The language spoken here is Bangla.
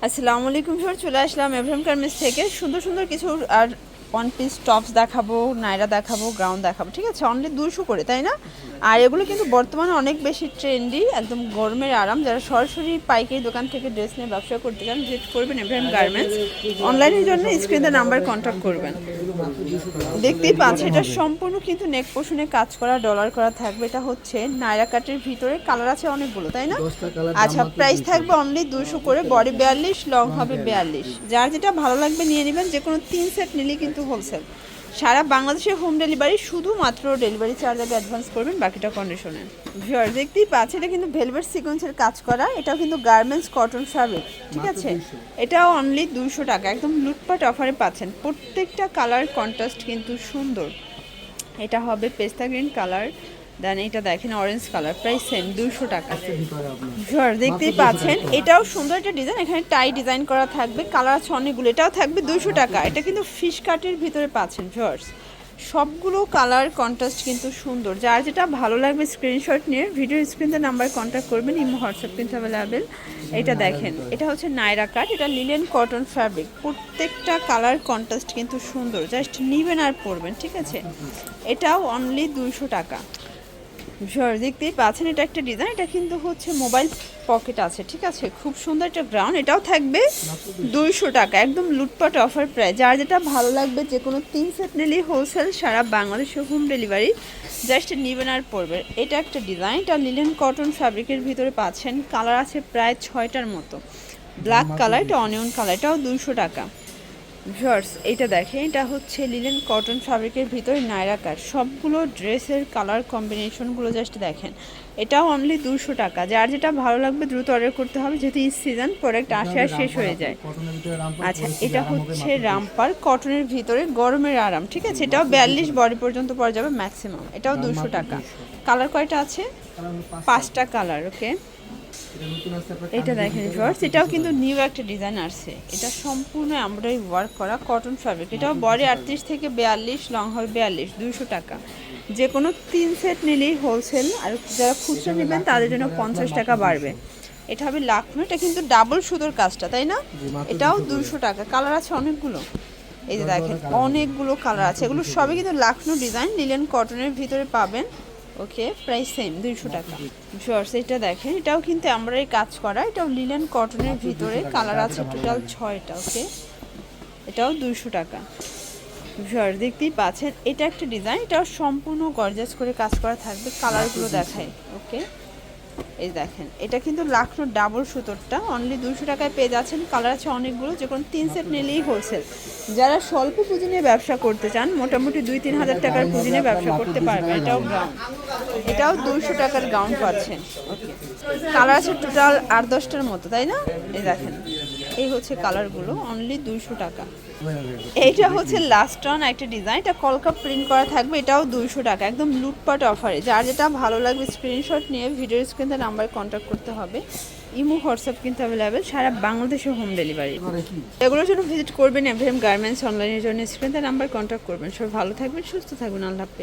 আসসালামু আলাইকুম স্যার, চলে আসলাম এভরিম গার্মেন্টস থেকে। সুন্দর সুন্দর কিছু আর ওয়ান পিস টপস দেখাবো, নাইরা দেখাবো, গ্রাউন্ড দেখাবো, ঠিক আছে? অনলি 200 করে, তাই না? আর এগুলো কিন্তু বর্তমানে অনেক বেশি ট্রেন্ডি, একদম গরমের আরাম। যারা সরাসরি পাইকারি দোকান থেকে ড্রেস নিয়ে ব্যবসা করতে চান, ভিজিট করবেন এভরিম গার্মেন্টস। অনলাইনের জন্য স্ক্রিনে নাম্বার কন্ট্যাক্ট করবেন। দেখতেই পাচ্ছি এটা সম্পূর্ণ কিন্তু নেক পোষণে কাজ করা, ডলার করা থাকবে। এটা হচ্ছে নাইরা কাটের ভিতরে, কালার আছে অনেকগুলো, তাই না? আচ্ছা, প্রাইস থাকবে অনলি 200 করে। বডি 42, লং হবে 42। যার যেটা ভালো লাগবে নিয়ে নেবেন। যে কোনো 3 সেট নিলেই কিন্তু হোলসেল। সারা বাংলাদেশে হোম ডেলিভারি, শুধুমাত্র ডেলিভারি চার্জ আগে অ্যাডভান্স করবেন, বাকিটা কন্ডিশনে। ভিউয়ার দেখতেই পাচ্ছেন এটা কিন্তু ভেলভেট সিকোয়েন্সের কাজ করা। এটাও কিন্তু গার্মেন্টস কটন ফ্যাব্রিক, ঠিক আছে? এটাও অনলি 200 টাকা, একদম লুটপাট অফারে পাচ্ছেন। প্রত্যেকটা কালার কন্ট্রাস্ট কিন্তু সুন্দর। এটা হবে পেস্তা গ্রিন কালার, দেন এটা দেখেন অরেঞ্জ কালার, প্রাইস সেম 200 টাকা। ভিউয়ার দেখতেই পাচ্ছেন এটাও সুন্দর একটা ডিজাইন, এখানে টাই ডিজাইন করা থাকবে, কালার আছে অনেকগুলো। এটাও থাকবে 200 টাকা। এটা কিন্তু ফিশ কাটের ভিতরে পাচ্ছেন ভিউয়ার্স। সবগুলো কালার কন্ট্রাস্ট কিন্তু সুন্দর। যার যেটা ভালো লাগবে স্ক্রিনশট নিয়ে ভিডিও স্ক্রিনে নাম্বার কন্ট্যাক্ট করবেন। ইমো হোয়াটসঅ্যাপ কিন্তু অ্যাভেলেবেল। এটা দেখেন, এটা হচ্ছে নাইরা কাট, এটা লিলেন কটন ফ্যাব্রিক। প্রত্যেকটা কালার কন্ট্রাস্ট কিন্তু সুন্দর, জাস্ট নিবেন আর পরবেন, ঠিক আছে? এটাও অনলি 200 টাকা। ভিউয়ার দেখতেই পাচ্ছেন এটা একটা ডিজাইন, এটা কিন্তু হচ্ছে মোবাইল পকেট আছে, ঠিক আছে? খুব সুন্দর একটা গ্রাউন্ড। এটাও থাকবে 200 টাকা, একদম লুটপাট অফার প্রাইস। যার যেটা ভালো লাগবে যে কোনো 3 সেট নিলেই হোলসেল, সারা বাংলাদেশে হোম ডেলিভারি, জাস্ট নিবেন আর পরবেন। এটা একটা ডিজাইন, এটা লিলেন কটন ফ্যাব্রিকের ভিতরে পাচ্ছেন। কালার আছে প্রায় 6টার মতো। ব্ল্যাক কালার, এটা অনিয়ন কালার, এটাও 200 টাকা। ভিউয়ার্স এইটা দেখেন, এটা হচ্ছে লিলেন কটন ফ্যাব্রিকের ভিতরে নাইরা কাট। সবগুলো ড্রেসের কালার কম্বিনেশনগুলো জাস্ট দেখেন। এটাও অনলি 200 টাকা। যার যেটা ভালো লাগবে দ্রুত অর্ডার করতে হবে, যেহেতু এই সিজন প্রোডাক্ট আসে আর শেষ হয়ে যায়। আচ্ছা, এটা হচ্ছে রামপার কটনের ভিতরে, গরমের আরাম, ঠিক আছে? এটাও 42 বডি পর্যন্ত পরা যাবে ম্যাক্সিমাম। এটাও 200 টাকা। কালার কয়টা আছে? 5টা কালার, ওকে। এটা দেখেন ভিউয়ার্স, এটাও কিন্তু নিউ একটা ডিজাইন আসছে। এটা সম্পূর্ণ এমব্রয়ডারি ওয়ার্ক করা কটন ফ্যাব্রিক। এটাও বডি 38 থেকে 42, লং হবে 42, 200 টাকা। যে কোনো 3 সেট নিলেই হোলসেল, আর যারা খুচরো নেবেন তাদের জন্য 50 টাকা বাড়বে। এটা হবে লাখনো, এটা কিন্তু ডাবল সুতোর কাজটা, তাই না? এটাও 200 টাকা। কালার আছে অনেকগুলো, এই যে দেখেন অনেকগুলো কালার আছে। এগুলো সবই কিন্তু লাখনো ডিজাইন, লিলেন কটনের ভিতরে পাবেন, ওকে। প্রাইস সেম 200 টাকা। ভিউয়ার্স এটা দেখেন, এটাও কিন্তু আমরাই কাজ করা, এটাও লিলেন কটনের ভিতরে, কালার আছে টোটাল 6টা, ওকে। এটাও 200 টাকা। ভিউয়ার্স দেখতেই পাচ্ছেন এটা একটা ডিজাইন, এটাও সম্পূর্ণ গর্জাস করে কাজ করা থাকবে। কালারগুলো দেখাই, ওকে। এই দেখেন এটা কিন্তু লাখনো ডাবল সুতোরটা, অনলি 200 টাকায় পেয়ে যাচ্ছেন। কালার আছে অনেকগুলো, যে কোনো 3 সেট নিলেই হোলসেল। যারা স্বল্প পুঁজি নিয়ে ব্যবসা করতে চান, মোটামুটি 2-3 হাজার টাকার পুঁজি নিয়ে ব্যবসা করতে পারবেন। এটাও গ্রাউন্ড, এটাও 200 টাকার গ্রাউন্ড পাচ্ছেন, ওকে। কালার আছে টোটাল 8-10টার মতো, তাই না? এই দেখেন এই হচ্ছে কালারগুলো, অনলি 200 টাকা। এইটা হচ্ছে লাস্ট অন একটা ডিজাইন, এটা কলকা প্রিন্ট করা থাকবে, এটাও 200 টাকা, একদম লুটপাট অফারে। যার যেটা ভালো লাগবে স্ক্রিনশট নিয়ে ভিডিও স্ক্রিনে নাম্বার কন্ট্যাক্ট করতে হবে। ইমো হোয়াটসঅ্যাপ কিন্তু অ্যাভেলেবেল, সারা বাংলাদেশে হোম ডেলিভারি। এগুলোর জন্য ভিজিট করবেন এভরিম গার্মেন্টস। অনলাইনের জন্য স্ক্রিনে নাম্বার কন্ট্যাক্ট করবেন। সবাই ভালো থাকবেন, সুস্থ থাকবেন, আল্লাহ হাফেজ।